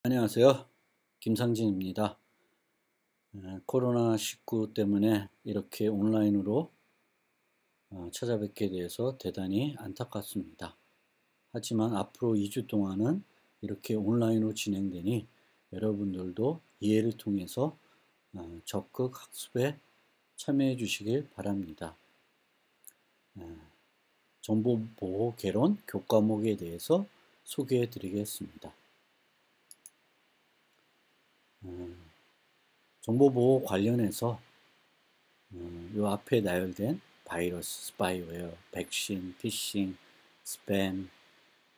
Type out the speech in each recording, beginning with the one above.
안녕하세요. 김상진입니다. 코로나19 때문에 이렇게 온라인으로 찾아뵙게 돼서 대단히 안타깝습니다. 하지만 앞으로 2주 동안은 이렇게 온라인으로 진행되니 여러분들도 이해를 통해서 적극 학습에 참여해 주시길 바랍니다. 정보보호 개론 교과목에 대해서 소개해 드리겠습니다. 정보보호 관련해서 요 앞에 나열된 바이러스, 스파이웨어, 백신, 피싱, 스팸,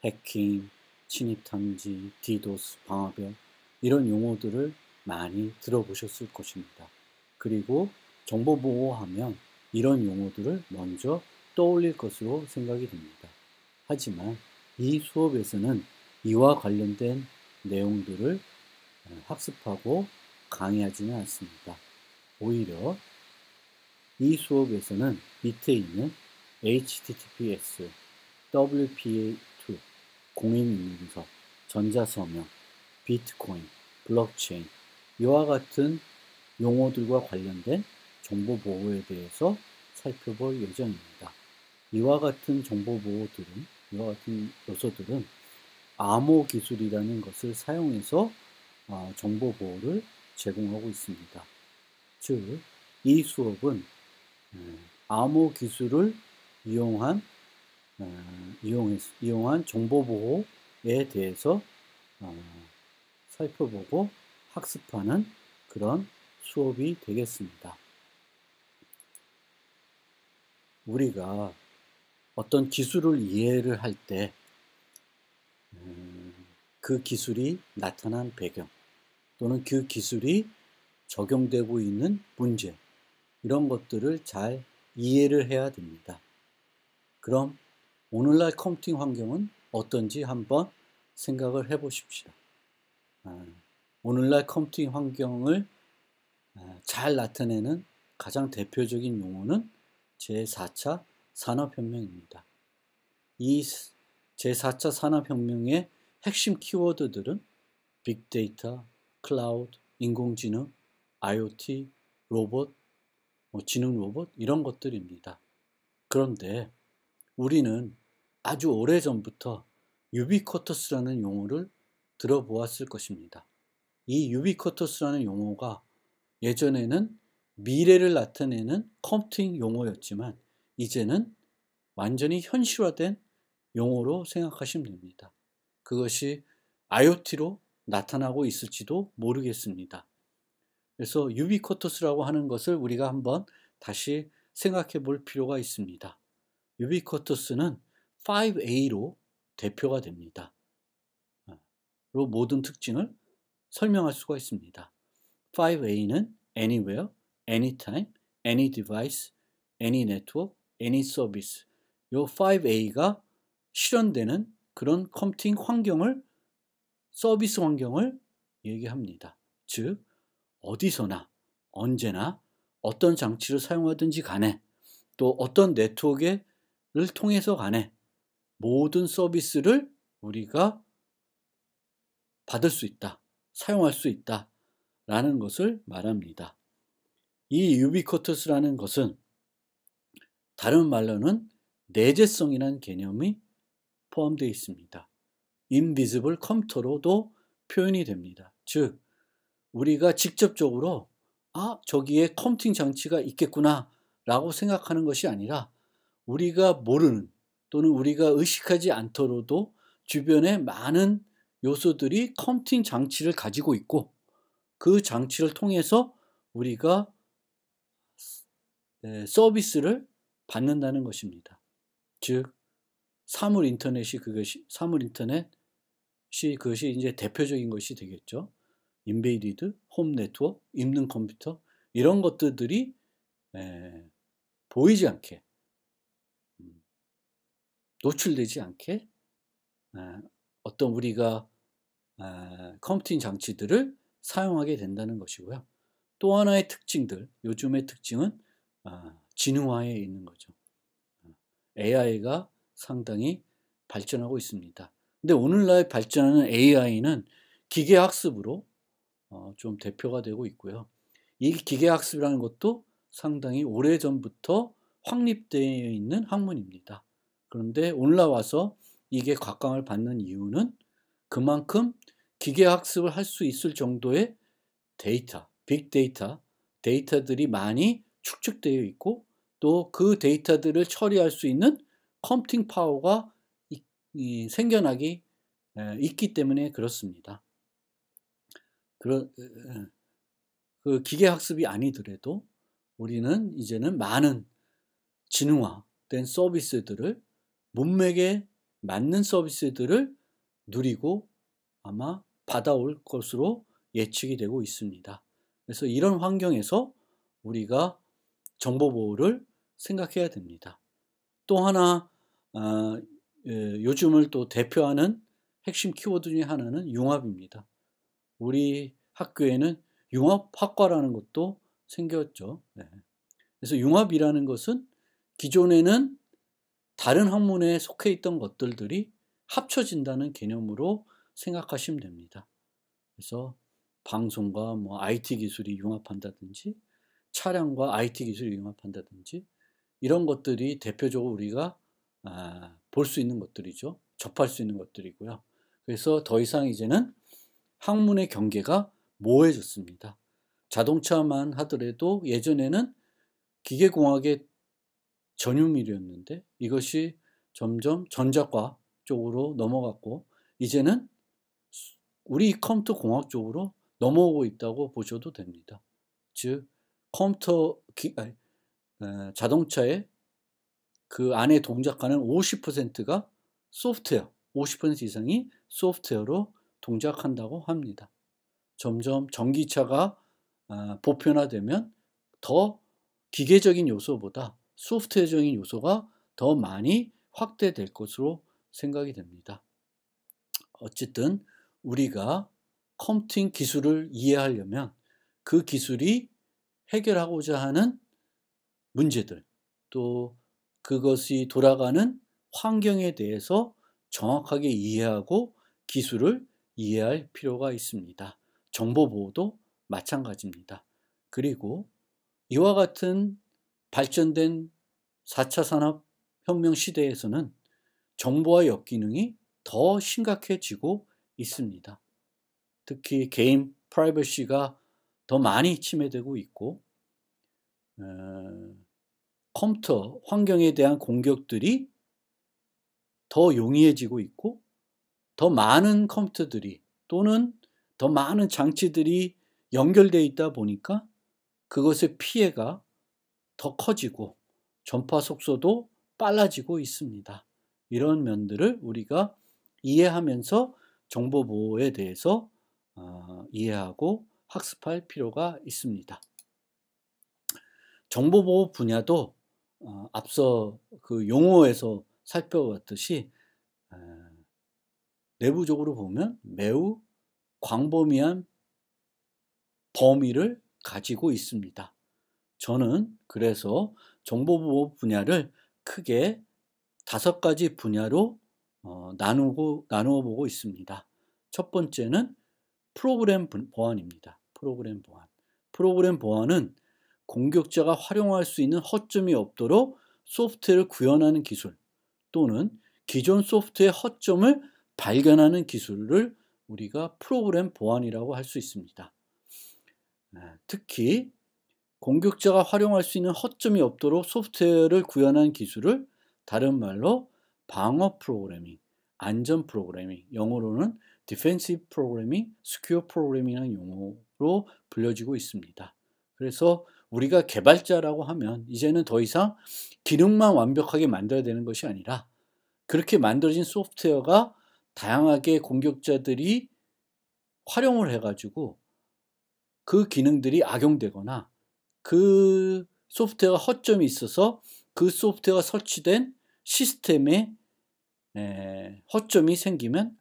해킹, 침입탐지, 디도스, 방화벽 이런 용어들을 많이 들어보셨을 것입니다. 그리고 정보보호하면 이런 용어들을 먼저 떠올릴 것으로 생각이 됩니다. 하지만 이 수업에서는 이와 관련된 내용들을 학습하고 강의하지는 않습니다. 오히려 이 수업에서는 밑에 있는 HTTPS, WPA2, 공인인증서, 전자서명, 비트코인, 블록체인 이와 같은 용어들과 관련된 정보보호에 대해서 살펴볼 예정입니다. 이와 같은 정보보호들은, 이와 같은 요소들은 암호 기술이라는 것을 사용해서 정보보호를 제공하고 있습니다. 즉, 이 수업은 암호 기술을 이용한 정보보호에 대해서 살펴보고 학습하는 그런 수업이 되겠습니다. 우리가 어떤 기술을 이해를 할 때 그 기술이 나타난 배경 또는 그 기술이 적용되고 있는 문제 이런 것들을 잘 이해를 해야 됩니다. 그럼 오늘날 컴퓨팅 환경은 어떤지 한번 생각을 해 보십시다. 오늘날 컴퓨팅 환경을 잘 나타내는 가장 대표적인 용어는 제4차 산업혁명입니다. 이 제4차 산업혁명의 핵심 키워드들은 빅데이터, 클라우드, 인공지능, IoT, 로봇, 지능 로봇 이런 것들입니다. 그런데 우리는 아주 오래전부터 유비쿼터스라는 용어를 들어보았을 것입니다. 이 유비쿼터스라는 용어가 예전에는 미래를 나타내는 컴퓨팅 용어였지만 이제는 완전히 현실화된 용어로 생각하시면 됩니다. 그것이 IoT로 나타나고 있을지도 모르겠습니다. 그래서 유비쿼터스라고 하는 것을 우리가 한번 다시 생각해 볼 필요가 있습니다. 유비쿼터스는 5A로 대표가 됩니다. 로 모든 특징을 설명할 수가 있습니다. 5A는 anywhere, anytime, any device, any network, any service. 요 5A가 실현되는 그런 컴퓨팅 환경을, 서비스 환경을 얘기합니다. 즉, 어디서나, 언제나, 어떤 장치를 사용하든지 간에, 또 어떤 네트워크를 통해서 간에 모든 서비스를 우리가 받을 수 있다, 사용할 수 있다 라는 것을 말합니다. 이 유비쿼터스라는 것은 다른 말로는 내재성이라는 개념이 포함되어 있습니다. 인비지블 컴퓨터로도 표현이 됩니다. 즉, 우리가 직접적으로 저기에 컴퓨팅 장치가 있겠구나 라고 생각하는 것이 아니라 우리가 모르는 또는 우리가 의식하지 않더라도 주변에 많은 요소들이 컴퓨팅 장치를 가지고 있고 그 장치를 통해서 우리가 서비스를 받는다는 것입니다. 즉, 사물 인터넷이 그것이 이제 대표적인 것이 되겠죠. 인베이디드, 홈 네트워크, 입는 컴퓨터 이런 것들이 보이지 않게 노출되지 않게 어떤 우리가 컴퓨팅 장치들을 사용하게 된다는 것이고요. 또 하나의 특징들, 요즘의 특징은 지능화에 있는 거죠. AI가 상당히 발전하고 있습니다. 근데 오늘날 발전하는 AI는 기계학습으로 좀 대표가 되고 있고요. 이 기계학습이라는 것도 상당히 오래전부터 확립되어 있는 학문입니다. 그런데 올라와서 이게 각광을 받는 이유는 그만큼 기계학습을 할 수 있을 정도의 데이터, 빅데이터, 데이터들이 많이 축적되어 있고 또 그 데이터들을 처리할 수 있는 컴퓨팅 파워가 생겨나기 있기 때문에 그렇습니다. 그 기계학습이 아니더라도 우리는 이제는 많은 지능화된 서비스들을 문맥에 맞는 서비스들을 누리고 아마 받아올 것으로 예측이 되고 있습니다. 그래서 이런 환경에서 우리가 정보보호를 생각해야 됩니다. 또 하나 요즘을 또 대표하는 핵심 키워드 중에 하나는 융합입니다. 우리 학교에는 융합학과라는 것도 생겼죠. 그래서 융합이라는 것은 기존에는 다른 학문에 속해 있던 것들이 합쳐진다는 개념으로 생각하시면 됩니다. 그래서 방송과 IT 기술이 융합한다든지 차량과 IT 기술이 융합한다든지 이런 것들이 대표적으로 우리가 볼 수 있는 것들이죠. 접할 수 있는 것들이고요. 그래서 더 이상 이제는 학문의 경계가 모호해졌습니다. 자동차만 하더라도 예전에는 기계공학의 전유물이었는데 이것이 점점 전자과 쪽으로 넘어갔고 이제는 우리 컴퓨터 공학 쪽으로 넘어오고 있다고 보셔도 됩니다. 즉 자동차의 그 안에 동작하는 50%가 소프트웨어, 50% 이상이 소프트웨어로 동작한다고 합니다. 점점 전기차가 보편화되면 더 기계적인 요소보다 소프트웨어적인 요소가 더 많이 확대될 것으로 생각이 됩니다. 어쨌든 우리가 컴퓨팅 기술을 이해하려면 그 기술이 해결하고자 하는 문제들 또 그것이 돌아가는 환경에 대해서 정확하게 이해하고 기술을 이해할 필요가 있습니다. 정보보호도 마찬가지입니다. 그리고 이와 같은 발전된 4차 산업혁명 시대에서는 정보와 역기능이 더 심각해지고 있습니다. 특히 개인 프라이버시가 더 많이 침해되고 있고 컴퓨터 환경에 대한 공격들이 더 용이해지고 있고 더 많은 컴퓨터들이 또는 더 많은 장치들이 연결되어 있다 보니까 그것의 피해가 더 커지고 전파 속도도 빨라지고 있습니다. 이런 면들을 우리가 이해하면서 정보보호에 대해서 이해하고 학습할 필요가 있습니다. 정보보호 분야도 앞서 그 용어에서 살펴봤듯이 내부적으로 보면 매우 광범위한 범위를 가지고 있습니다. 저는 그래서 정보보호 분야를 크게 5가지 분야로 나누어 보고 있습니다. 첫 번째는 프로그램 보안입니다. 프로그램 보안은 공격자가 활용할 수 있는 허점이 없도록 소프트웨어를 구현하는 기술 또는 기존 소프트웨어의 허점을 발견하는 기술을 우리가 프로그램 보안이라고 할 수 있습니다. 특히 공격자가 활용할 수 있는 허점이 없도록 소프트웨어를 구현하는 기술을 다른 말로 방어 프로그래밍, 안전 프로그래밍, 영어로는 디펜시브 프로그래밍, 스큐어 프로그래밍이라는 용어로 불려지고 있습니다. 그래서 우리가 개발자라고 하면 이제는 더 이상 기능만 완벽하게 만들어야 되는 것이 아니라 그렇게 만들어진 소프트웨어가 다양하게 공격자들이 활용을 해가지고 그 기능들이 악용되거나 그 소프트웨어가 허점이 있어서 그 소프트웨어가 설치된 시스템에 허점이 생기면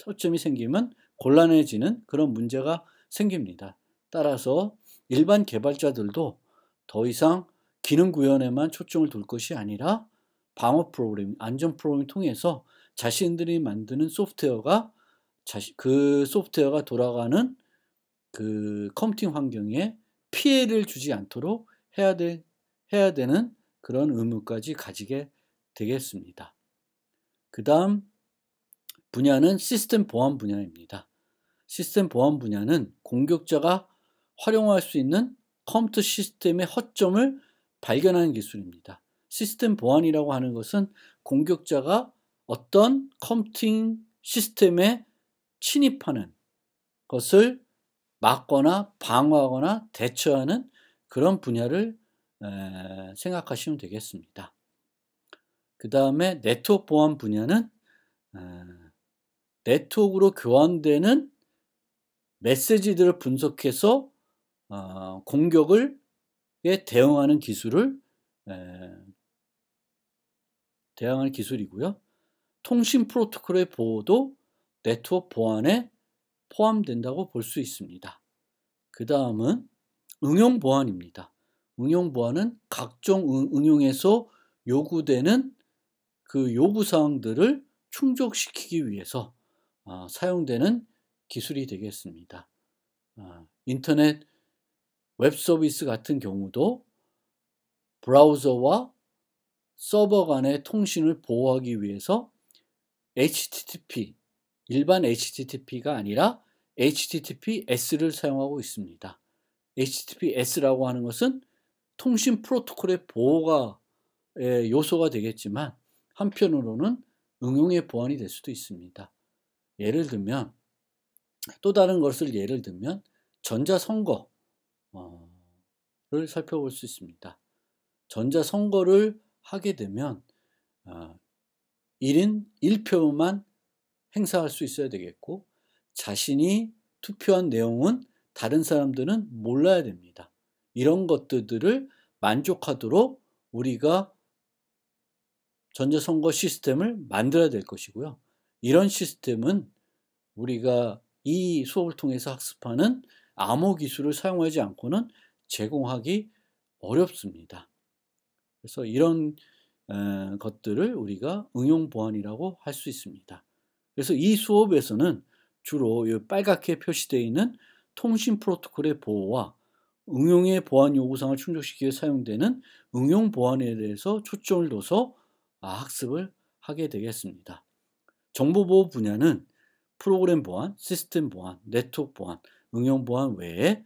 허점이 생기면 곤란해지는 그런 문제가 생깁니다. 따라서 일반 개발자들도 더 이상 기능 구현에만 초점을 둘 것이 아니라 방어 프로그래밍, 안전 프로그래밍을 통해서 자신들이 만드는 소프트웨어가 그 소프트웨어가 돌아가는 그 컴퓨팅 환경에 피해를 주지 않도록 해야 되는 그런 의무까지 가지게 되겠습니다. 그 다음 분야는 시스템 보안 분야입니다. 시스템 보안 분야는 공격자가 활용할 수 있는 컴퓨터 시스템의 허점을 발견하는 기술입니다. 시스템 보안이라고 하는 것은 공격자가 어떤 컴퓨팅 시스템에 침입하는 것을 막거나 방어하거나 대처하는 그런 분야를 생각하시면 되겠습니다. 그 다음에 네트워크 보안 분야는 네트워크로 교환되는 메시지들을 분석해서 공격에 대응하는 기술이고요. 통신 프로토콜의 보호도 네트워크 보안에 포함된다고 볼 수 있습니다. 그 다음은 응용 보안입니다. 응용 보안은 각종 응용에서 요구되는 그 요구사항들을 충족시키기 위해서 사용되는 기술이 되겠습니다. 인터넷 웹 서비스 같은 경우도 브라우저와 서버 간의 통신을 보호하기 위해서 HTTP, 일반 HTTP가 아니라 HTTPS를 사용하고 있습니다. HTTPS라고 하는 것은 통신 프로토콜의 보호가 요소가 되겠지만 한편으로는 응용의 보안이 될 수도 있습니다. 예를 들면 또 다른 것을 예를 들면 전자선거를 살펴볼 수 있습니다. 전자선거를 하게 되면 1인 1표만 행사할 수 있어야 되겠고 자신이 투표한 내용은 다른 사람들은 몰라야 됩니다. 이런 것들을 만족하도록 우리가 전자선거 시스템을 만들어야 될 것이고요. 이런 시스템은 우리가 이 수업을 통해서 학습하는 암호 기술을 사용하지 않고는 제공하기 어렵습니다. 그래서 이런 것들을 우리가 응용 보안이라고 할 수 있습니다. 그래서 이 수업에서는 주로 이 빨갛게 표시되어 있는 통신 프로토콜의 보호와 응용의 보안 요구사항을 충족시키기 위해 사용되는 응용 보안에 대해서 초점을 둬서 학습을 하게 되겠습니다. 정보보호 분야는 프로그램 보안, 시스템 보안, 네트워크 보안, 응용 보안 외에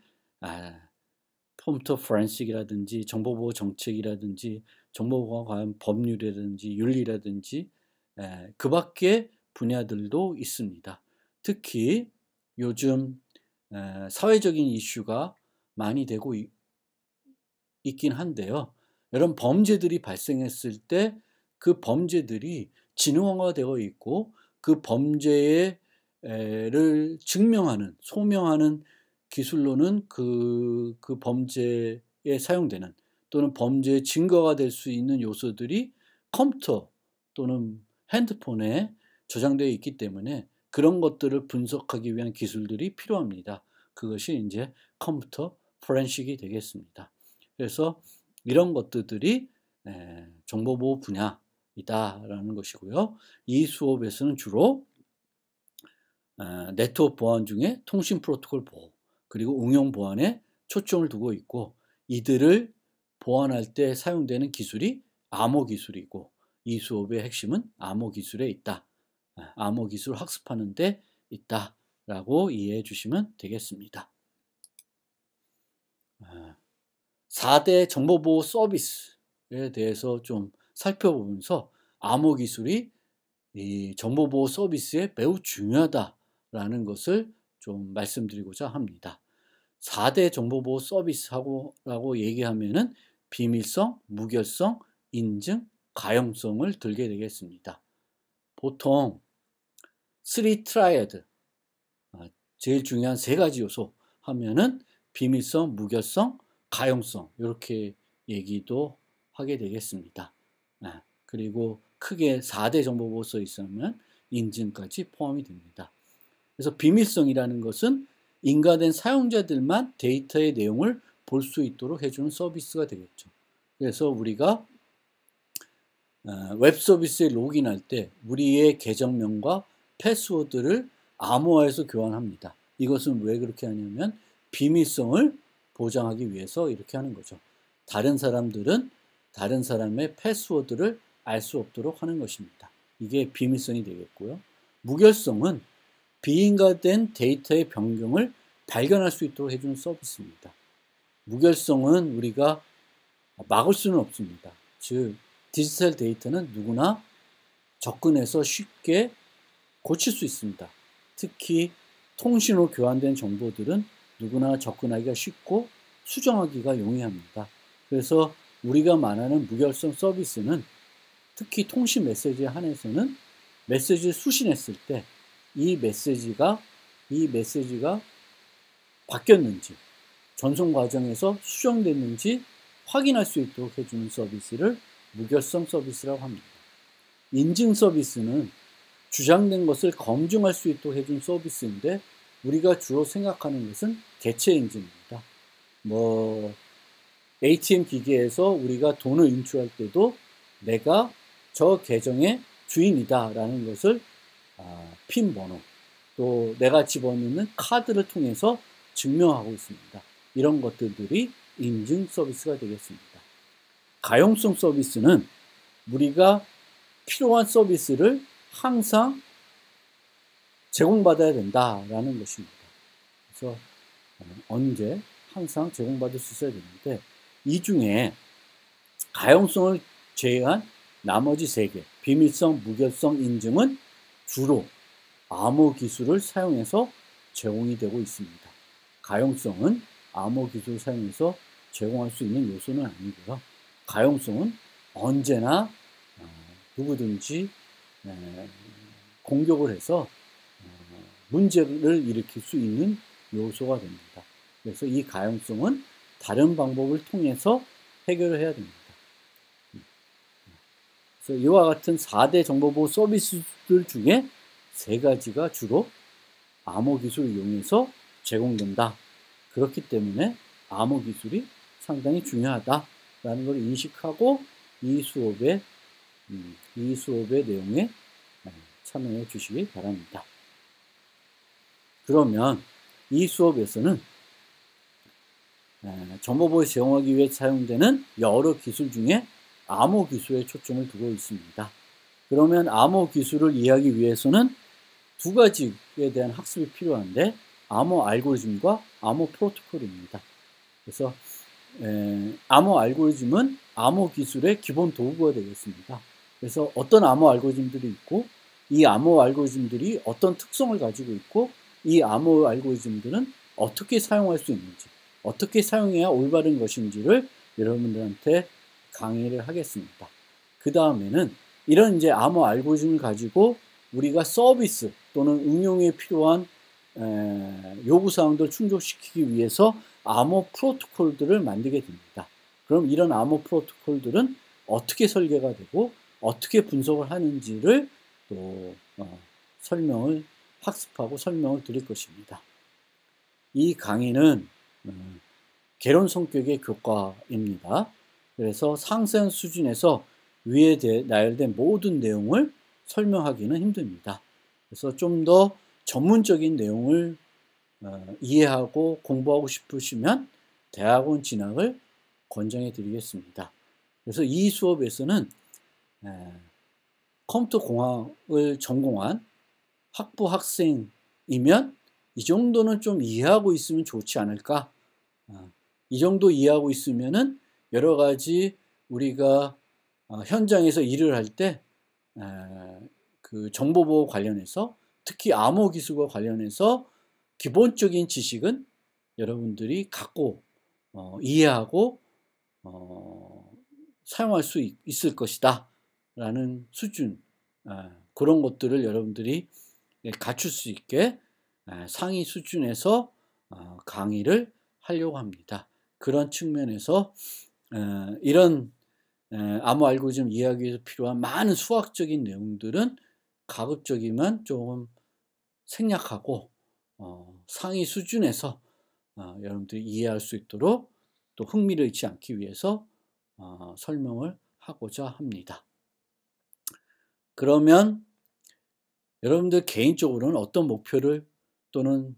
컴퓨터 포렌식이라든지 정보보호 정책이라든지 정보보호와 관한 법률이라든지 윤리라든지 그 밖의 분야들도 있습니다. 특히 요즘 사회적인 이슈가 많이 되고 있긴 한데요. 이런 범죄들이 발생했을 때 그 범죄들이 진흥화가 되어 있고 그 범죄를 증명하는, 소명하는 기술로는 그 범죄에 사용되는 또는 범죄의 증거가 될 수 있는 요소들이 컴퓨터 또는 핸드폰에 저장되어 있기 때문에 그런 것들을 분석하기 위한 기술들이 필요합니다. 그것이 이제 컴퓨터 포렌식이 되겠습니다. 그래서 이런 것들이 정보보호 분야이다라는 것이고요. 이 수업에서는 주로 네트워크 보안 중에 통신 프로토콜 보호 그리고 응용 보안에 초점을 두고 있고 이들을 보안할 때 사용되는 기술이 암호 기술이고 이 수업의 핵심은 암호 기술에 있다. 암호 기술을 학습하는 데 있다라고 이해해 주시면 되겠습니다. 4대 정보보호 서비스에 대해서 좀 살펴보면서 암호 기술이 이 정보보호 서비스에 매우 중요하다라는 것을 좀 말씀드리고자 합니다. 4대 정보보호 서비스라고 얘기하면은 비밀성, 무결성, 인증, 가용성을 들게 되겠습니다. 보통 3 트라이애드, 제일 중요한 3가지 요소 하면은 비밀성, 무결성, 가용성 이렇게 얘기도 하게 되겠습니다. 그리고 크게 4대 정보보호서 있으면 인증까지 포함이 됩니다. 그래서 비밀성이라는 것은 인가된 사용자들만 데이터의 내용을 볼 수 있도록 해주는 서비스가 되겠죠. 그래서 우리가 웹 서비스에 로그인할 때 우리의 계정명과 패스워드를 암호화해서 교환합니다. 이것은 왜 그렇게 하냐면 비밀성을 보장하기 위해서 이렇게 하는 거죠. 다른 사람들은 다른 사람의 패스워드를 알 수 없도록 하는 것입니다. 이게 비밀성이 되겠고요. 무결성은 비인가된 데이터의 변경을 발견할 수 있도록 해주는 서비스입니다. 무결성은 우리가 막을 수는 없습니다. 즉 디지털 데이터는 누구나 접근해서 쉽게 고칠 수 있습니다. 특히 통신으로 교환된 정보들은 누구나 접근하기가 쉽고 수정하기가 용이합니다. 그래서 우리가 말하는 무결성 서비스는 특히 통신 메시지에 한해서는 메시지를 수신했을 때 이 메시지가 바뀌었는지 전송 과정에서 수정됐는지 확인할 수 있도록 해주는 서비스를 무결성 서비스라고 합니다. 인증 서비스는 주장된 것을 검증할 수 있도록 해준 서비스인데 우리가 주로 생각하는 것은 개체 인증입니다. ATM 기계에서 우리가 돈을 인출할 때도 내가 저 계정의 주인이다 라는 것을 핀 번호 또 내가 집어넣는 카드를 통해서 증명하고 있습니다. 이런 것들이 인증 서비스가 되겠습니다. 가용성 서비스는 우리가 필요한 서비스를 항상 제공받아야 된다라는 것입니다. 그래서 언제 항상 제공받을 수 있어야 되는데 이 중에 가용성을 제외한 나머지 3개, 비밀성, 무결성, 인증은 주로 암호 기술을 사용해서 제공이 되고 있습니다. 가용성은 암호 기술을 사용해서 제공할 수 있는 요소는 아니고요. 가용성은 언제나 누구든지 공격을 해서 문제를 일으킬 수 있는 요소가 됩니다. 그래서 이 가용성은 다른 방법을 통해서 해결을 해야 됩니다. 그래서 이와 같은 4대 정보보호 서비스들 중에 3가지가 주로 암호 기술을 이용해서 제공된다. 그렇기 때문에 암호 기술이 상당히 중요하다라는 걸 인식하고 이 수업의 내용에 참여해 주시기 바랍니다. 그러면 이 수업에서는 정보보호를 제공하기 위해 사용되는 여러 기술 중에 암호 기술에 초점을 두고 있습니다. 그러면 암호 기술을 이해하기 위해서는 2가지에 대한 학습이 필요한데 암호 알고리즘과 암호 프로토콜입니다. 그래서 암호 알고리즘은 암호 기술의 기본 도구가 되겠습니다. 그래서 어떤 암호 알고리즘들이 있고 이 암호 알고리즘들이 어떤 특성을 가지고 있고 이 암호 알고리즘들은 어떻게 사용할 수 있는지 어떻게 사용해야 올바른 것인지를 여러분들한테 강의를 하겠습니다. 그 다음에는 이런 이제 암호 알고리즘을 가지고 우리가 서비스 또는 응용에 필요한 요구사항들을 충족시키기 위해서 암호 프로토콜들을 만들게 됩니다. 그럼 이런 암호 프로토콜들은 어떻게 설계가 되고 어떻게 분석을 하는지를 또 학습하고 설명을 드릴 것입니다. 이 강의는 개론 성격의 교과입니다. 그래서 상세한 수준에서 위에 나열된 모든 내용을 설명하기는 힘듭니다. 그래서 좀 더 전문적인 내용을 이해하고 공부하고 싶으시면 대학원 진학을 권장해 드리겠습니다. 그래서 이 수업에서는 컴퓨터 공학을 전공한 학부 학생이면 이 정도는 좀 이해하고 있으면 좋지 않을까. 이 정도 이해하고 있으면은 여러 가지 우리가 현장에서 일을 할 때 그 정보보호 관련해서 특히 암호 기술과 관련해서 기본적인 지식은 여러분들이 갖고 이해하고 사용할 수 있을 것이다 라는 수준 그런 것들을 여러분들이 갖출 수 있게 상위 수준에서 강의를 하려고 합니다. 그런 측면에서 이런 암호 알고리즘 이해하기 위해서 필요한 많은 수학적인 내용들은 가급적이면 조금 생략하고 상위 수준에서 여러분들이 이해할 수 있도록 또 흥미를 잃지 않기 위해서 설명을 하고자 합니다. 그러면 여러분들 개인적으로는 어떤 목표를 또는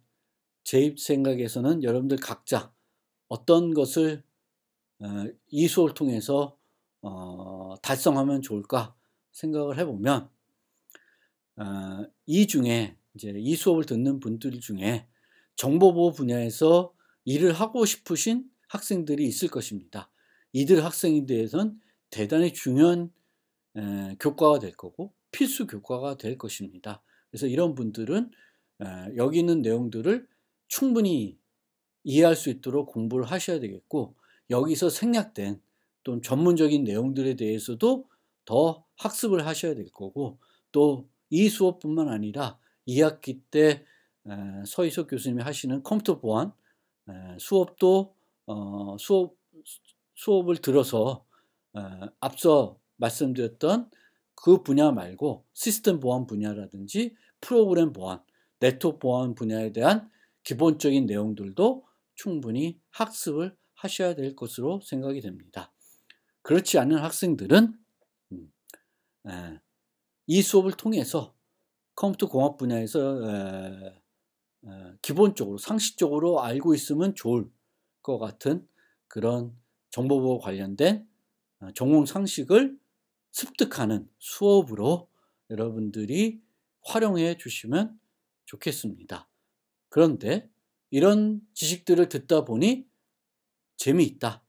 제 생각에서는 여러분들 각자 어떤 것을 이 수업을 통해서 달성하면 좋을까 생각을 해보면 이 중에 이제 이 수업을 듣는 분들 중에 정보보호 분야에서 일을 하고 싶으신 학생들이 있을 것입니다. 이들 학생에 대해서는 대단히 중요한 교과가 될 거고 필수 교과가 될 것입니다. 그래서 이런 분들은 여기 있는 내용들을 충분히 이해할 수 있도록 공부를 하셔야 되겠고, 여기서 생략된 또는 전문적인 내용들에 대해서도 더 학습을 하셔야 될 거고, 또 이 수업뿐만 아니라 2학기 때 서희석 교수님이 하시는 컴퓨터 보안 수업도 수업을 들어서 앞서 말씀드렸던 그 분야 말고 시스템 보안 분야라든지 프로그램 보안, 네트워크 보안 분야에 대한 기본적인 내용들도 충분히 학습을 하셔야 될 것으로 생각이 됩니다. 그렇지 않은 학생들은 이 수업을 통해서 컴퓨터 공학 분야에서 기본적으로 상식적으로 알고 있으면 좋을 것 같은 그런 정보보호 관련된 전공 상식을 습득하는 수업으로 여러분들이 활용해 주시면 좋겠습니다. 그런데 이런 지식들을 듣다 보니 재미있다,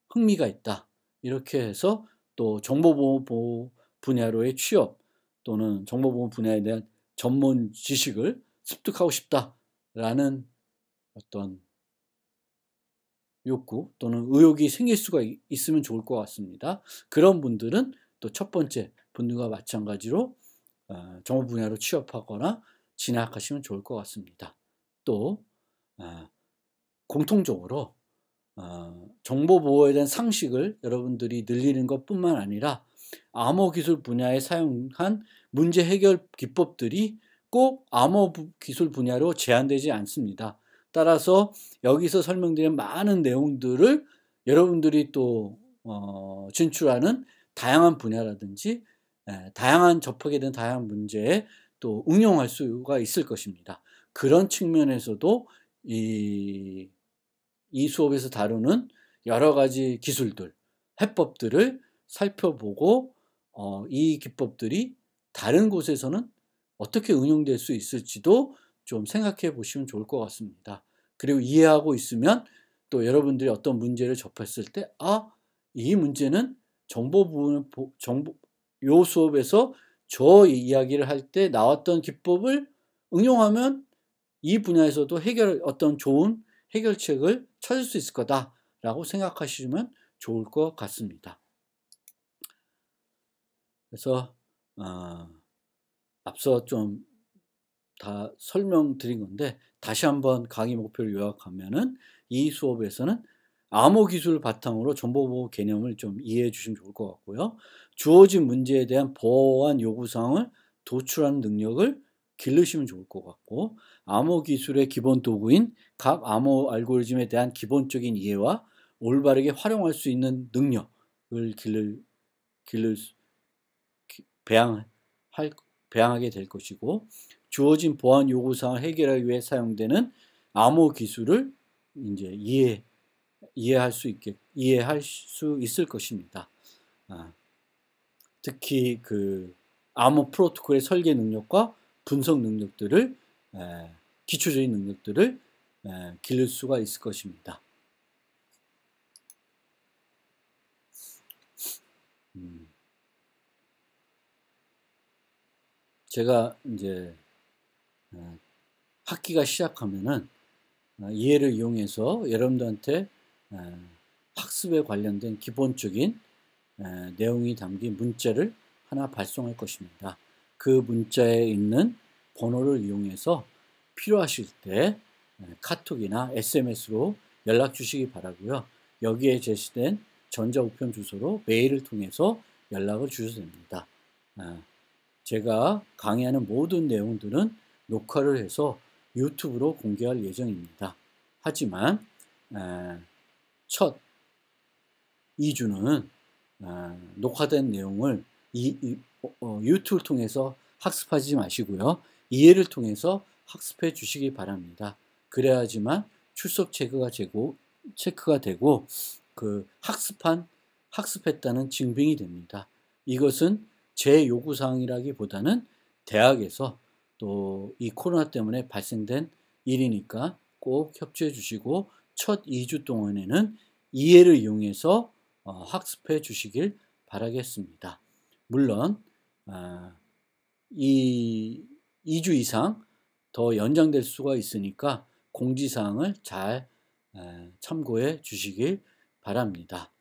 흥미가 있다, 이렇게 해서 또 정보보호 분야로의 취업 또는 정보보호 분야에 대한 전문 지식을 습득하고 싶다라는 어떤 욕구 또는 의욕이 생길 수가 있으면 좋을 것 같습니다. 그런 분들은 또 첫 번째 분들과 마찬가지로 정보 분야로 취업하거나 진학하시면 좋을 것 같습니다. 또 공통적으로 정보 보호에 대한 상식을 여러분들이 늘리는 것뿐만 아니라 암호 기술 분야에 사용한 문제 해결 기법들이 꼭 암호 기술 분야로 제한되지 않습니다. 따라서 여기서 설명드린 많은 내용들을 여러분들이 또 진출하는 다양한 분야라든지 다양한 접하게 된 다양한 문제에 또 응용할 수가 있을 것입니다. 그런 측면에서도 이 수업에서 다루는 여러 가지 기술들, 해법들을 살펴보고 이 기법들이 다른 곳에서는 어떻게 응용될 수 있을지도 좀 생각해 보시면 좋을 것 같습니다. 그리고 이해하고 있으면 또 여러분들이 어떤 문제를 접했을 때, 이 문제는 요 수업에서 저 이야기를 할 때 나왔던 기법을 응용하면 이 분야에서도 어떤 좋은 해결책을 찾을 수 있을 거다라고 생각하시면 좋을 것 같습니다. 그래서 앞서 좀 다 설명드린 건데 다시 한번 강의 목표를 요약하면은 이 수업에서는 암호 기술을 바탕으로 정보보호 개념을 좀 이해해 주시면 좋을 것 같고요. 주어진 문제에 대한 보안 요구사항을 도출하는 능력을 기르시면 좋을 것 같고, 암호 기술의 기본 도구인 각 암호 알고리즘에 대한 기본적인 이해와 올바르게 활용할 수 있는 능력을 배양하게 될 것이고, 주어진 보안 요구사항을 해결하기 위해 사용되는 암호 기술을 이제 이해할 수 있을 것입니다. 특히 그 암호 프로토콜의 설계 능력과 분석 능력들을 기초적인 능력들을 기를 수가 있을 것입니다. 제가 이제 학기가 시작하면은 이해를 이용해서 여러분들한테 학습에 관련된 기본적인 내용이 담긴 문자를 하나 발송할 것입니다. 그 문자에 있는 번호를 이용해서 필요하실 때 카톡이나 SMS로 연락 주시기 바라고요. 여기에 제시된 전자우편 주소로 메일을 통해서 연락을 주셔도 됩니다. 제가 강의하는 모든 내용들은 녹화를 해서 유튜브로 공개할 예정입니다. 하지만 첫 2주는 녹화된 내용을 유튜브를 통해서 학습하지 마시고요. 이해를 통해서 학습해 주시기 바랍니다. 그래야지만 출석 체크가 되고 그 학습했다는 증빙이 됩니다. 이것은 제 요구사항이라기보다는 대학에서 또 이 코로나 때문에 발생된 일이니까 꼭 협조해 주시고 첫 2주 동안에는 이해를 이용해서 학습해 주시길 바라겠습니다. 물론 이 2주 이상 더 연장될 수가 있으니까 공지사항을 잘 참고해 주시길 바랍니다.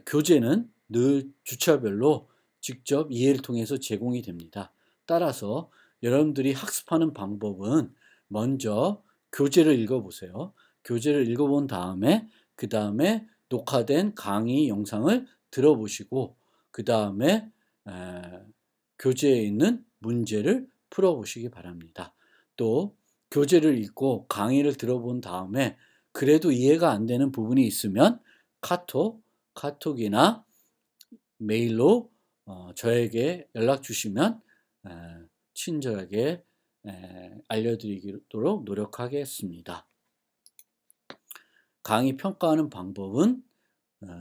교재는 늘 주차별로 직접 이해를 통해서 제공이 됩니다. 따라서 여러분들이 학습하는 방법은 먼저 교재를 읽어보세요. 교재를 읽어본 다음에 그 다음에 녹화된 강의 영상을 들어보시고 그 다음에 교재에 있는 문제를 풀어보시기 바랍니다. 또 교재를 읽고 강의를 들어본 다음에 그래도 이해가 안 되는 부분이 있으면 카톡이나 메일로 저에게 연락 주시면 친절하게 알려드리도록 노력하겠습니다. 강의 평가하는 방법은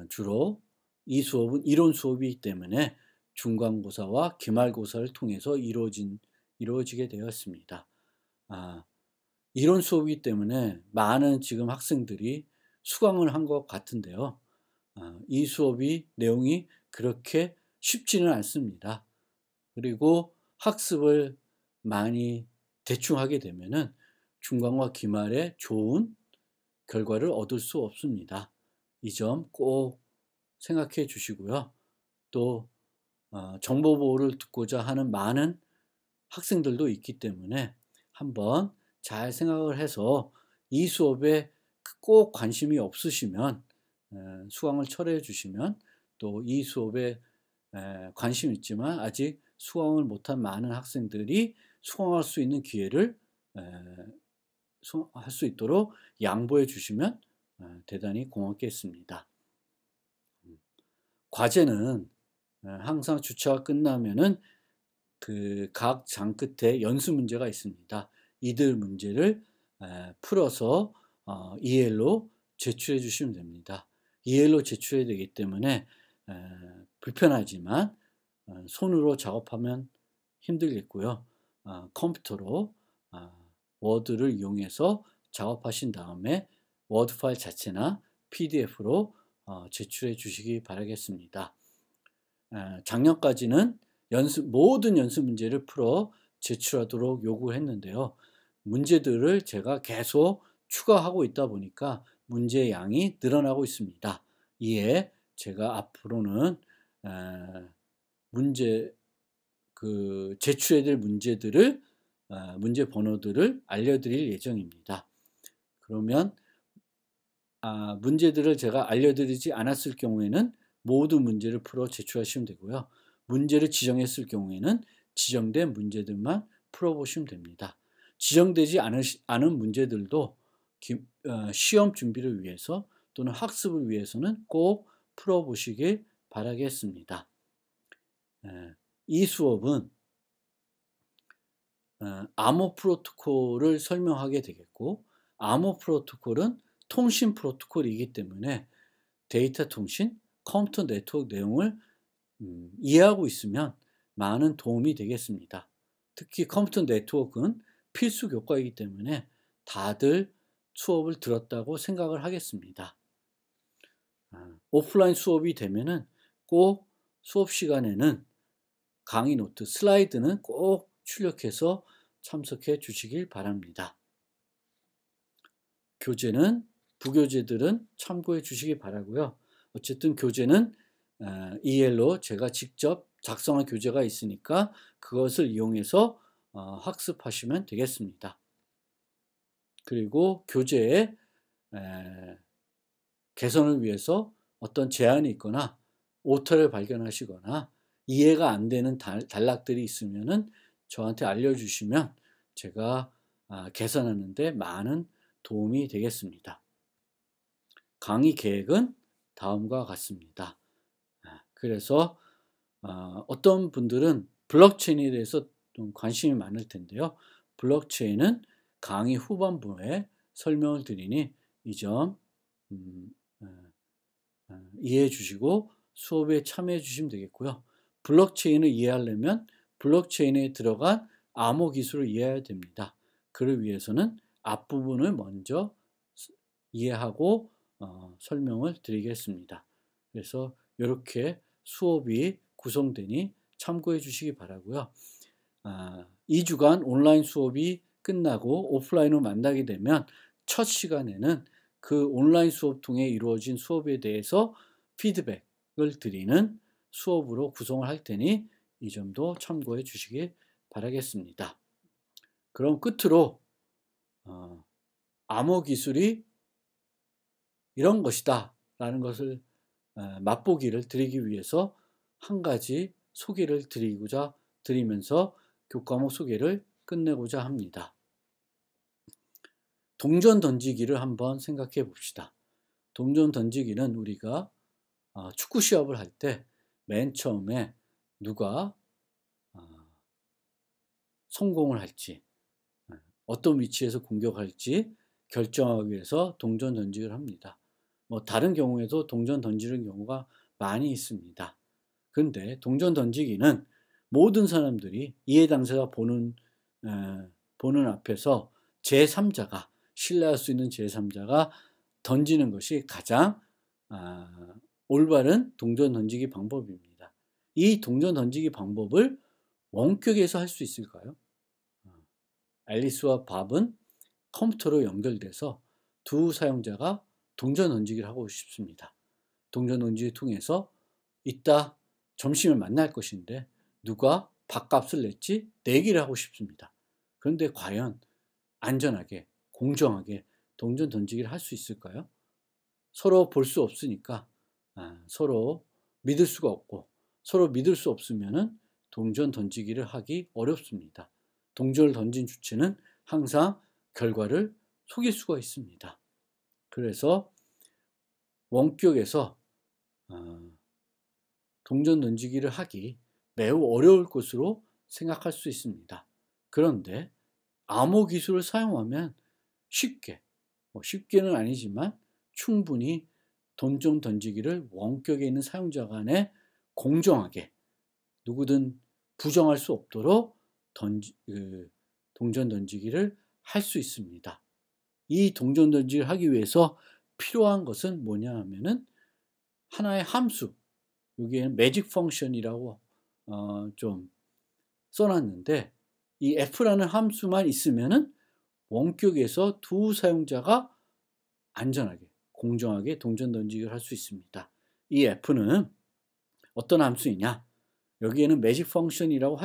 주로 이 수업은 이론 수업이기 때문에 중간고사와 기말고사를 통해서 이루어지게 되었습니다. 이론 수업이기 때문에 많은 지금 학생들이 수강을 한 것 같은데요. 이 수업이 내용이 그렇게 쉽지는 않습니다. 그리고 학습을 많이 대충 하게 되면은 중간과 기말에 좋은 결과를 얻을 수 없습니다. 이 점 꼭 생각해 주시고요. 또 정보보호를 듣고자 하는 많은 학생들도 있기 때문에 한번 잘 생각을 해서 이 수업에 꼭 관심이 없으시면 수강을 철회해 주시면 또 이 수업에 관심 있지만 아직 수강을 못한 많은 학생들이 수강할 수 있는 기회를 할 수 있도록 양보해 주시면 대단히 고맙겠습니다. 과제는 항상 주차가 끝나면은 그 각 장 끝에 연수 문제가 있습니다. 이들 문제를 풀어서 EL로 제출해 주시면 됩니다. EL로 제출해야 되기 때문에 불편하지만 손으로 작업하면 힘들겠고요. 컴퓨터로 워드를 이용해서 작업하신 다음에 워드 파일 자체나 PDF로 제출해 주시기 바라겠습니다. 작년까지는 모든 연습 문제를 풀어 제출하도록 요구했는데요. 문제들을 제가 계속 추가하고 있다 보니까 문제 양이 늘어나고 있습니다. 이에 제가 앞으로는 제출해야 될 문제 번호들을 알려드릴 예정입니다. 그러면 문제들을 제가 알려드리지 않았을 경우에는 모든 문제를 풀어 제출하시면 되고요. 문제를 지정했을 경우에는 지정된 문제들만 풀어보시면 됩니다. 지정되지 않은 문제들도 시험 준비를 위해서 또는 학습을 위해서는 꼭 풀어보시길 바라겠습니다. 이 수업은 암호 프로토콜을 설명하게 되겠고 암호 프로토콜은 통신 프로토콜이기 때문에 데이터 통신, 컴퓨터 네트워크 내용을 이해하고 있으면 많은 도움이 되겠습니다. 특히 컴퓨터 네트워크는 필수 교과이기 때문에 다들 수업을 들었다고 생각을 하겠습니다. 오프라인 수업이 되면은 꼭 수업 시간에는 강의 노트, 슬라이드는 꼭 출력해서 참석해 주시길 바랍니다. 교재는 부교재들은 참고해 주시기 바라고요. 어쨌든 교재는 EL로 제가 직접 작성한 교재가 있으니까 그것을 이용해서 학습하시면 되겠습니다. 그리고 교재에 개선을 위해서 어떤 제한이 있거나 오타를 발견하시거나 이해가 안 되는 단락들이 있으면은 저한테 알려주시면 제가 개선하는 데 많은 도움이 되겠습니다. 강의 계획은 다음과 같습니다. 그래서 어떤 분들은 블록체인에 대해서 좀 관심이 많을 텐데요. 블록체인은 강의 후반부에 설명을 드리니 이 점 이해해 주시고 수업에 참여해 주시면 되겠고요. 블록체인을 이해하려면 블록체인에 들어간 암호 기술을 이해해야 됩니다. 그를 위해서는 앞부분을 먼저 이해하고 설명을 드리겠습니다. 그래서 이렇게 수업이 구성되니 참고해 주시기 바라고요. 2주간 온라인 수업이 끝나고 오프라인으로 만나게 되면 첫 시간에는 그 온라인 수업 통해 이루어진 수업에 대해서 피드백을 드리는 수업으로 구성을 할 테니 이 점도 참고해 주시기 바라겠습니다. 그럼 끝으로 암호 기술이 이런 것이다 라는 것을 맛보기를 드리기 위해서 한 가지 소개를 드리면서 교과목 소개를 끝내고자 합니다. 동전 던지기를 한번 생각해 봅시다. 동전 던지기는 우리가 축구 시합을 할 때 맨 처음에 누가 성공을 할지 어떤 위치에서 공격할지 결정하기 위해서 동전 던지기를 합니다. 다른 경우에도 동전 던지는 경우가 많이 있습니다. 그런데 동전 던지기는 모든 사람들이 이해 당사자 보는 앞에서 제3자가 신뢰할 수 있는 제3자가 던지는 것이 가장 올바른 동전 던지기 방법입니다. 이 동전 던지기 방법을 원격에서 할 수 있을까요? 앨리스와 밥은 컴퓨터로 연결돼서 두 사용자가 동전 던지기를 하고 싶습니다. 동전 던지기를 통해서 이따 점심을 만날 것인데 누가 밥값을 냈지 내기를 하고 싶습니다. 그런데 과연 안전하게 공정하게 동전 던지기를 할 수 있을까요? 서로 볼 수 없으니까 서로 믿을 수가 없고 서로 믿을 수 없으면은 동전 던지기를 하기 어렵습니다. 동전을 던진 주체는 항상 결과를 속일 수가 있습니다. 그래서 원격에서 동전 던지기를 하기 매우 어려울 것으로 생각할 수 있습니다. 그런데 암호 기술을 사용하면 쉽게는 아니지만 충분히 동전 던지기를 원격에 있는 사용자 간에 공정하게 누구든 부정할 수 없도록 동전 던지기를 할 수 있습니다. 이 동전 던지기를 하기 위해서 필요한 것은 뭐냐 하면은 하나의 함수, 여기에는 매직 펑션이라고 좀 써놨는데 이 f라는 함수만 있으면은 원격에서 두 사용자가 안전하게 공정하게 동전 던지기를 할 수 있습니다. 이 f는 어떤 함수이냐? 여기에는 매직 펑션이라고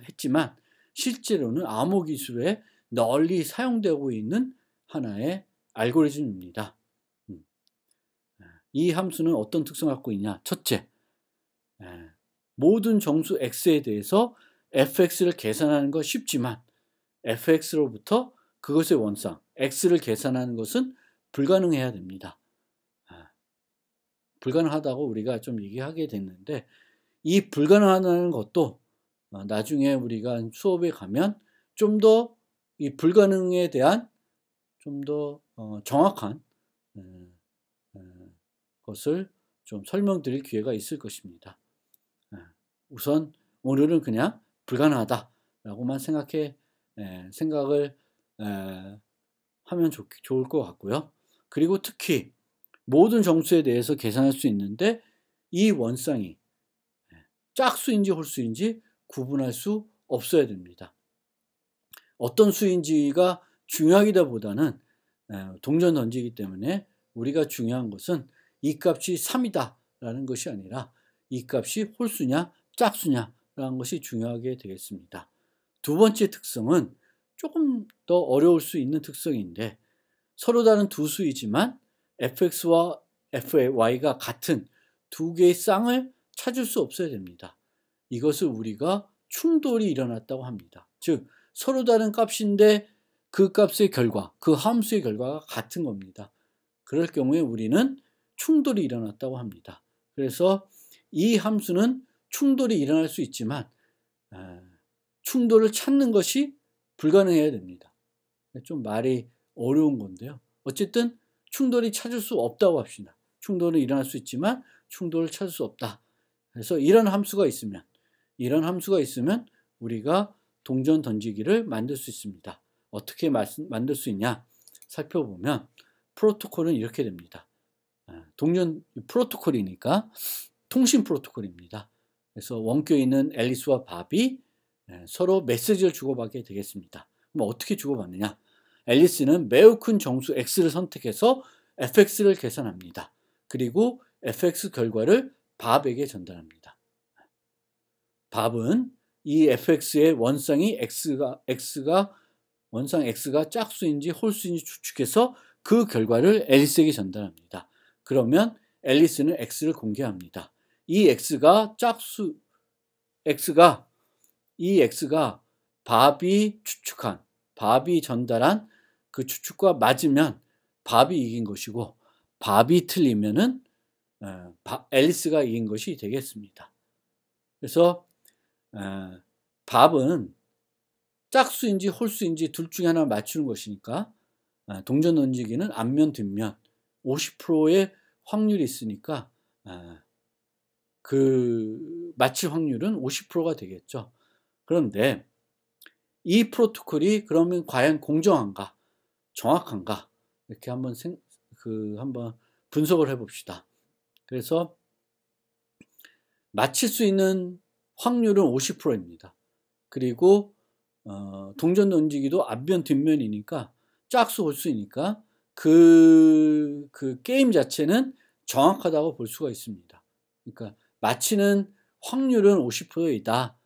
했지만 실제로는 암호 기술에 널리 사용되고 있는 하나의 알고리즘입니다. 이 함수는 어떤 특성을 갖고 있냐? 첫째, 모든 정수 x에 대해서 fx를 계산하는 건 쉽지만 fx로부터 그것의 원상 x를 계산하는 것은 불가능해야 됩니다. 불가능하다고 우리가 좀 얘기하게 됐는데 이 불가능하다는 것도 나중에 우리가 수업에 가면 좀 더 이 불가능에 대한 좀 더 정확한 것을 좀 설명드릴 기회가 있을 것입니다. 우선 오늘은 그냥 불가능하다라고만 생각을 하면 좋을 것 같고요. 그리고 특히 모든 정수에 대해서 계산할 수 있는데 이 원상이 짝수인지 홀수인지 구분할 수 없어야 됩니다. 어떤 수인지가 중요하기보다는 동전 던지기 때문에 우리가 중요한 것은 이 값이 3이다 라는 것이 아니라 이 값이 홀수냐 짝수냐 라는 것이 중요하게 되겠습니다. 두 번째 특성은 조금 더 어려울 수 있는 특성인데 서로 다른 두 수이지만 fx와 fy가 같은 두 개의 쌍을 찾을 수 없어야 됩니다. 이것을 우리가 충돌이 일어났다고 합니다. 즉 서로 다른 값인데 그 값의 결과, 그 함수의 결과가 같은 겁니다. 그럴 경우에 우리는 충돌이 일어났다고 합니다. 그래서 이 함수는 충돌이 일어날 수 있지만 충돌을 찾는 것이 불가능해야 됩니다. 좀 말이 어려운 건데요. 어쨌든 충돌이 찾을 수 없다고 합시다. 충돌은 일어날 수 있지만 충돌을 찾을 수 없다. 그래서 이런 함수가 있으면 우리가 동전 던지기를 만들 수 있습니다. 어떻게 만들 수 있냐 살펴보면 프로토콜은 이렇게 됩니다. 동전 프로토콜이니까 통신 프로토콜입니다. 그래서 원격에 있는 앨리스와 밥이 서로 메시지를 주고받게 되겠습니다. 그럼 어떻게 주고받느냐? 앨리스는 매우 큰 정수 x를 선택해서 fx를 계산합니다. 그리고 fx 결과를 밥에게 전달합니다. 밥은 이 fx의 원상이 원상 x가 짝수인지 홀수인지 추측해서 그 결과를 앨리스에게 전달합니다. 그러면 앨리스는 x를 공개합니다. 이 x가 밥이 전달한 그 추측과 맞으면 밥이 이긴 것이고, 밥이 틀리면은 앨리스가 이긴 것이 되겠습니다. 그래서 밥은 짝수인지 홀수인지 둘 중에 하나 맞추는 것이니까 동전 던지기는 앞면 뒷면 50%의 확률이 있으니까 그 맞힐 확률은 50%가 되겠죠. 그런데 이 프로토콜이 그러면 과연 공정한가, 정확한가, 이렇게 한번 분석을 해봅시다. 그래서 맞힐 수 있는 확률은 50%입니다. 그리고 동전 던지기도 앞면 뒷면이니까 짝수 홀수이니까 그 게임 자체는 정확하다고 볼 수가 있습니다. 그러니까 맞히는 확률은 50%이다.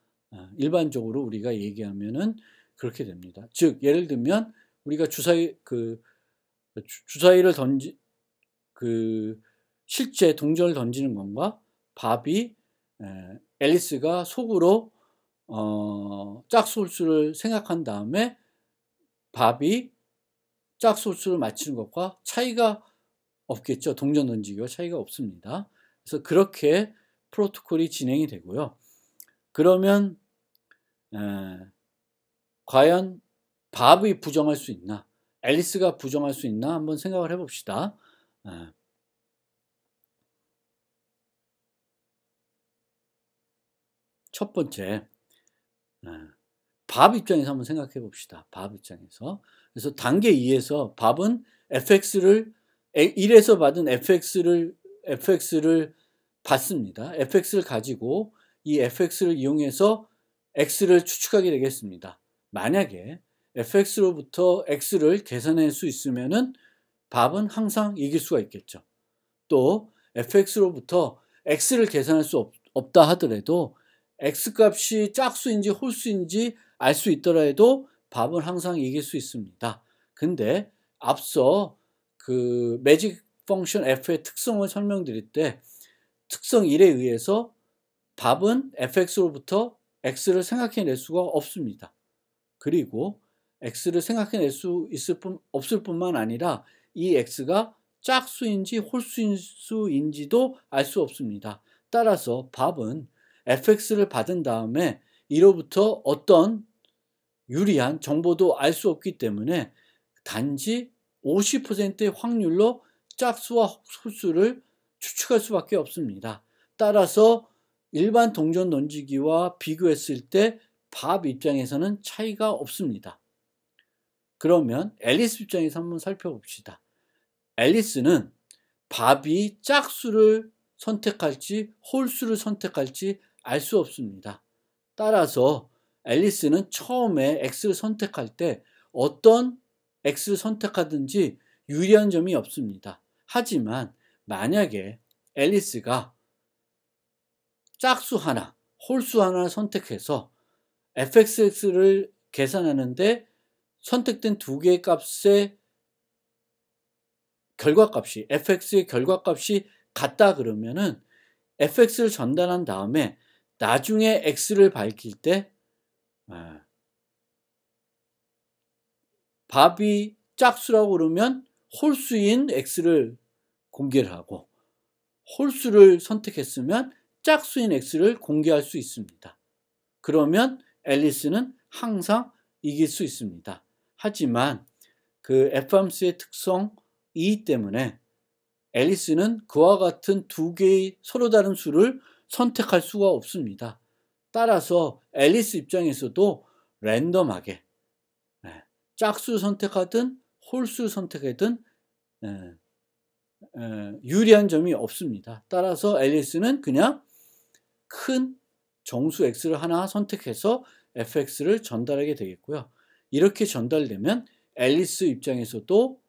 일반적으로 우리가 얘기하면은 그렇게 됩니다. 즉 예를 들면 우리가 주사위를 실제 동전을 던지는 것과 밥이 앨리스가 속으로 짝수 홀수를 생각한 다음에 밥이 짝수 홀수를 맞추는 것과 차이가 없겠죠. 동전 던지기와 차이가 없습니다. 그래서 그렇게 프로토콜이 진행이 되고요. 그러면 과연 밥이 부정할 수 있나, 앨리스가 부정할 수 있나 한번 생각을 해봅시다. 첫 번째, 밥 입장에서 한번 생각해 봅시다. 밥 입장에서. 그래서 단계 2에서 밥은 fx를 1에서 받은 fx를 받습니다. fx를 가지고 이 fx를 이용해서 x를 추측하게 되겠습니다. 만약에 fx로부터 x를 계산할 수 있으면은 밥은 항상 이길 수가 있겠죠. 또 fx로부터 x를 계산할 수 없다 하더라도 x값이 짝수인지 홀수인지 알 수 있더라도 밥은 항상 이길 수 있습니다. 근데 앞서 그 매직 펑션 f의 특성을 설명드릴 때 특성 1에 의해서 밥은 fx로부터 x를 생각해낼 수가 없습니다. 그리고 x를 생각해낼 수 없을 뿐만 아니라 이 x가 짝수인지 홀수인지도 알 수 없습니다. 따라서 밥은 fx를 받은 다음에 이로부터 어떤 유리한 정보도 알 수 없기 때문에 단지 50%의 확률로 짝수와 홀수를 추측할 수밖에 없습니다. 따라서 일반 동전 던지기와 비교했을 때 밥 입장에서는 차이가 없습니다. 그러면 앨리스 입장에서 한번 살펴봅시다. 앨리스는 밥이 짝수를 선택할지 홀수를 선택할지 알 수 없습니다. 따라서 앨리스는 처음에 X를 선택할 때 어떤 X를 선택하든지 유리한 점이 없습니다. 하지만 만약에 앨리스가 짝수 하나, 홀수 하나를 선택해서 fx를 계산하는데 선택된 두 개의 값의 결과값이, fx의 결과값이 같다 그러면은 fx를 전달한 다음에 나중에 x를 밝힐 때 밥이 짝수라고 그러면 홀수인 x를 공개를 하고 홀수를 선택했으면 짝수인 x를 공개할 수 있습니다. 그러면 앨리스는 항상 이길 수 있습니다. 하지만 그 F함수의 특성이 때문에 앨리스는 그와 같은 두 개의 서로 다른 수를 선택할 수가 없습니다. 따라서 앨리스 입장에서도 랜덤하게 짝수 선택하든 홀수 선택하든 유리한 점이 없습니다. 따라서 앨리스는 그냥 큰 정수 x를 하나 선택해서 fx를 전달하게 되겠고요. 이렇게 전달되면 앨리스 입장에서도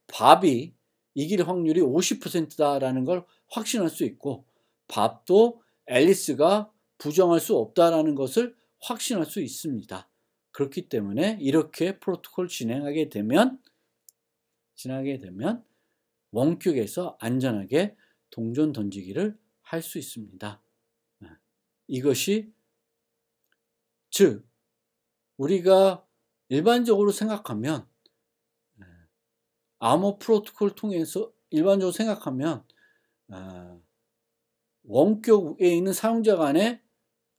밥이 이길 확률이 50%다라는 걸 확신할 수 있고, 밥도 앨리스가 부정할 수 없다라는 것을 확신할 수 있습니다. 그렇기 때문에 이렇게 프로토콜 진행하게 되면 원격에서 안전하게 동전 던지기를 할 수 있습니다. 이것이 즉 우리가 일반적으로 생각하면 암호 프로토콜 통해서 일반적으로 생각하면 원격에 있는 사용자 간에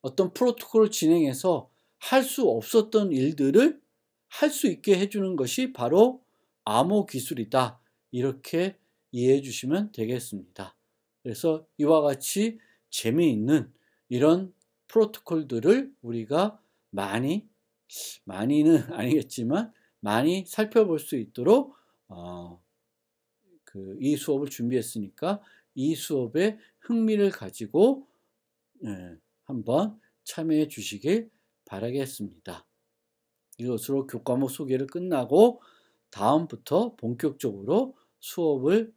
어떤 프로토콜을 진행해서 할 수 없었던 일들을 할 수 있게 해주는 것이 바로 암호 기술이다. 이렇게 이해해 주시면 되겠습니다. 그래서 이와 같이 재미있는 이런 프로토콜들을 우리가 많이는 아니겠지만 많이 살펴볼 수 있도록 이 수업을 준비했으니까 이 수업에 흥미를 가지고 한번 참여해 주시길 바라겠습니다. 이것으로 교과목 소개를 끝나고 다음부터 본격적으로 수업을